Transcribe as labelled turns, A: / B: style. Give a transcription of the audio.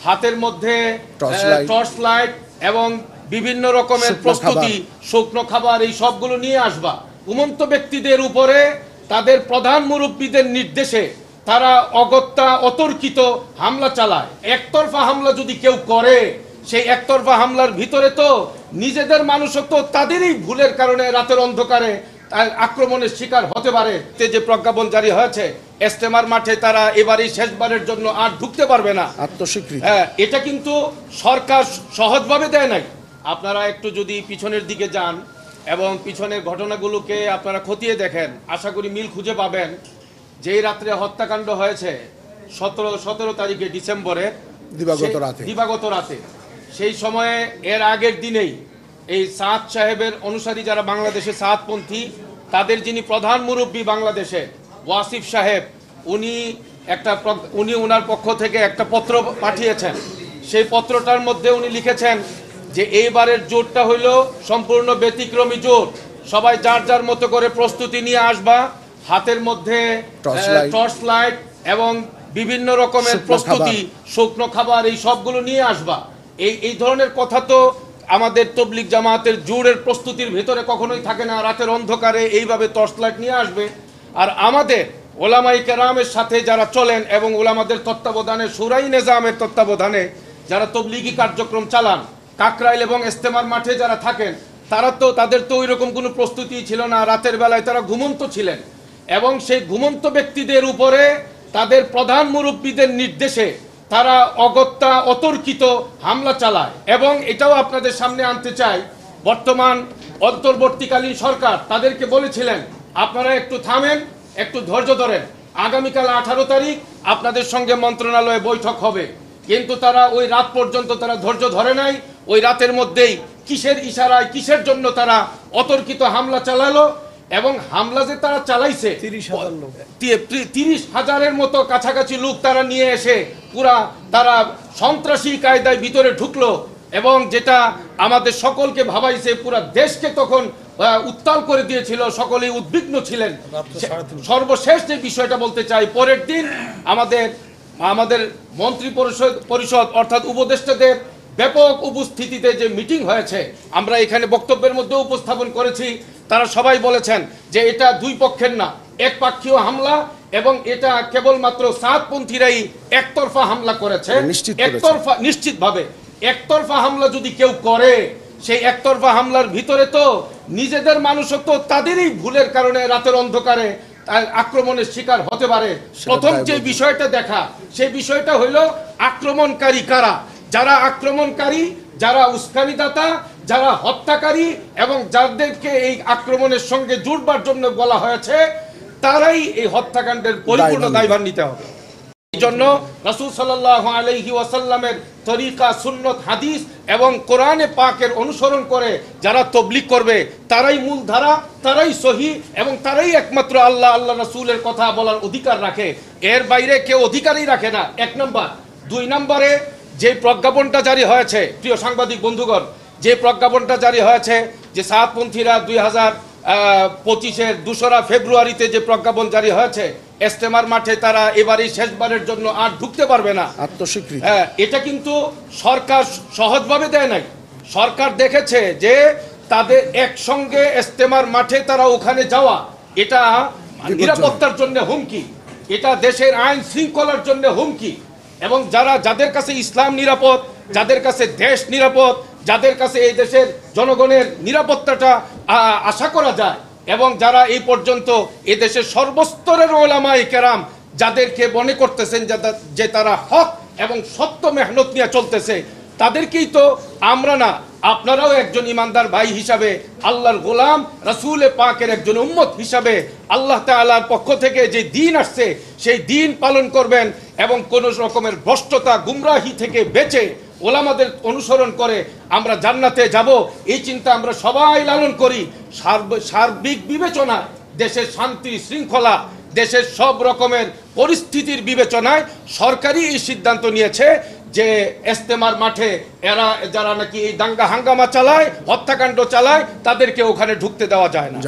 A: হাতের মধ্যে torch light এবং বিভিন্ন রকমের প্রস্তুতি, শুকনো খাবার, এই সবগুলো নিয়ে আসবা। ঘুমন্ত ব্যক্তিদের উপরে তাদের প্রধান মুরব্বীদের নির্দেশে তারা অগত্যা অতর্কিত হামলা চালায়। একতরফা হামলা যদি কেউ করে, সেই একতরফা হামলার ভিতরে তো নিজেদের মানুষও তো তাদেরই ভুলের কারণে রাতের অন্ধকারে আক্রমণের শিকার হতে পারে। যে প্রজ্ঞাপন জারি হয়েছে, ইজতেমার মাঠে তারা এবারই শেষবারের জন্য আর ঢুকতে পারবে না, আত্মস্বীকৃতি। হ্যাঁ, এটা কিন্তু সরকার সহজভাবে দেয় নাই। আপনারা একটু যদি পিছনের দিকে যান এবং পিছনের ঘটনাগুলোকে আপনারা খতিয়ে দেখেন, আশা করি মিল খুঁজে পাবেন। যেই রাত্রে হত্যাকাণ্ড হয়েছে 17 তারিখে ডিসেম্বরের দিবাগত রাতে, সেই সময়ে এর আগের দিনেই এই সাদ সাহেবের অনুসারী যারা বাংলাদেশে সাদপন্থী, তাদের যিনি প্রধান মুরব্বী বাংলাদেশে ওয়াসিফ সাহেব, উনি ওনার পক্ষ থেকে একটা পত্র পাঠিয়েছেন। সেই পত্রটার মধ্যে উনি লিখেছেন যে এইবারের জোটটা হইল সম্পূর্ণ ব্যতিক্রমী জোট, সবাই যার যার মতো করে প্রস্তুতি নিয়ে আসবা, হাতের মধ্যে টর্চ লাইট এবং বিভিন্ন রকমের প্রস্তুতি, শুকনো খাবার, এই সবগুলো নিয়ে আসবা। এই ধরনের কথা তো আমাদের তবলিগ জামাতের জোরের প্রস্তুতির ভেতরে কখনোই থাকে না। রাতের অন্ধকারে এইভাবে টর্চ লাইট নিয়ে আসবে। আর আমাদের ওলামায়ে কেরামের সাথে যারা চলেন এবং ওলামাদের তত্ত্বাবধানে, শুরাই নিজামের তত্ত্বাবধানে যারা তবলিগি কার্যক্রম চালান, কাকরাইল এবং ইজতেমার মাঠে যারা থাকেন, তাদের তো ওই রকম কোনো প্রস্তুতি ছিল না। রাতের বেলায় তারা ঘুমন্ত ছিলেন এবং সেই ঘুমন্ত ব্যক্তিদের উপরে তাদের প্রধান মুরব্বীদের নির্দেশে তারা অগত্যা অতর্কিত হামলা চালায়। এবং এটাও আপনাদের সামনে আনতে চাই, বর্তমান অন্তর্বর্তীকালীন সরকার তাদেরকে বলেছিলেন আপনারা একটু থামেন, একটু ধৈর্য ধরেন, আগামীকাল 18 তারিখ আপনাদের সঙ্গে মন্ত্রণালয়ে বৈঠক হবে। কিন্তু তারা ওই রাত পর্যন্ত তারা ধৈর্য ধরে নাই। ওই রাতের মধ্যেই কিসের ইশারায়, কিসের জন্য তারা অতর্কিত হামলা চালালো। এবং হামলা যে তারা চালাইছে 30,000-এর মতো কাছাকাছি লোক তারা নিয়ে এসে তারা সন্ত্রাসী কায়দায় ভিতরে ঢুকলো এবং যেটা আমাদের সকলকে ভাবাইছে, পুরা দেশকে তখন উত্তাল করে দিয়েছিল, সকলেই উদ্বিগ্ন ছিলেন। সর্বশেষ যে বিষয়টা বলতে চাই, পরের দিন আমাদের মন্ত্রী পরিষদ অর্থাৎ উপদেষ্টাদের ব্যাপক উপস্থিতিতে যে মিটিং হয়েছে, আমরা এখানে বক্তব্যের মধ্যে উপস্থাপন করেছি, তারা সবাই বলেছেন যে এটা দুই পক্ষের না, একপাক্ষীয় হামলা এবং এটা কেবলমাত্র সাদপন্থীরাই একতরফা হামলা করেছে। নিশ্চিতভাবে একতরফা হামলা যদি কেউ করে, সেই একতরফা হামলার ভিতরে তো নিজেদের মানুষও তো তাদেরই ভুলের কারণে রাতের অন্ধকারে আক্রমণের শিকার হতে পারে। প্রথম যে বিষয়টা দেখা, সেই বিষয়টা হইল আক্রমণকারী কারা। যারা আক্রমণকারী, যারা উস্কানিদাতা, যারা হত্যাকারী এবং যাদেরকে এই আক্রমণের সঙ্গে জুড়বার জন্য বলা হয়েছে, তারাই এই হত্যাকাণ্ডের পরিপূর্ণ দায়ভার নিতে হবে। এই জন্য রাসূল সাল্লাল্লাহু আলাইহি ওয়াসাল্লামের তরিকা, সুন্নত, হাদিস এবং কোরআনে পাকের অনুসরণ করে যারা তবলিগ করবে, তারাই মূল ধারা, তারাই সহি এবং তারাই একমাত্র আল্লাহ রাসূলের কথা বলার অধিকার রাখে। এর বাইরে কেউ অধিকারই রাখে না, 1 নম্বর। 2 নম্বরে যে প্রজ্ঞাপনটা জারি হয়েছে, প্রিয় সাংবাদিক বন্ধুগণ, যে প্রজ্ঞাপনটা জারি হয়েছে যে সাদপন্থীরা 2025-এর 2রা ফেব্রুয়ারিতে যে প্রজ্ঞাপন জারি হয়েছে, ইজতেমার মাঠে তারা এবারই শেষবারের জন্য আর ঢুকতে পারবে না, আত্মস্বীকৃতি। হ্যাঁ, এটা কিন্তু সরকার সহজভাবে দেয় নাই। সরকার দেখেছে যে তাদের একসঙ্গে ইজতেমার মাঠে তারা ওখানে যাওয়া, এটা নিরাপত্তার জন্য হুমকি, এটা দেশের আইন শৃঙ্খলার জন্য হুমকি। এবং যাদের কাছে ইসলাম নিরাপদ, যাদের কাছে দেশ নিরাপদ, যাদের কাছে এই দেশের জনগণের নিরাপত্তাটা আশা করা যায়, এবং যারা এই পর্যন্ত এই দেশের সর্বস্তরের ওলামায়ে কেরাম যাদেরকে মনে করতেছেন যে তারা হক এবং সত্য মেহনত নিয়ে চলতেছে, তাদেরকেই তো আমরা না, আপনারাও একজন ইমানদার ভাই হিসাবে, আল্লাহর গোলাম, রাসূল পাকের একজন উম্মত হিসাবে আল্লাহ তাআলার পক্ষ থেকে যে দিন আসছে, সেই দিন পালন করবেন এবং কোন রকমের ভ্রষ্টতা, গুমরাহি থেকে বেঁচে ওলামাদের অনুসরণ করে আমরা জান্নাতে যাব, এই চিন্তা আমরা সবাই লালন করি। সার্বিক বিবেচনা, দেশের শান্তি শৃঙ্খলা, দেশের সব রকমের পরিস্থিতির বিবেচনায় সরকারই এই সিদ্ধান্ত নিয়েছে যে ইজতেমার মাঠে যারা নাকি এই দাঙ্গা হাঙ্গামা চালায়, হত্যাকাণ্ড চালায়, তাদেরকে ওখানে ঢুকতে দেওয়া যায় না।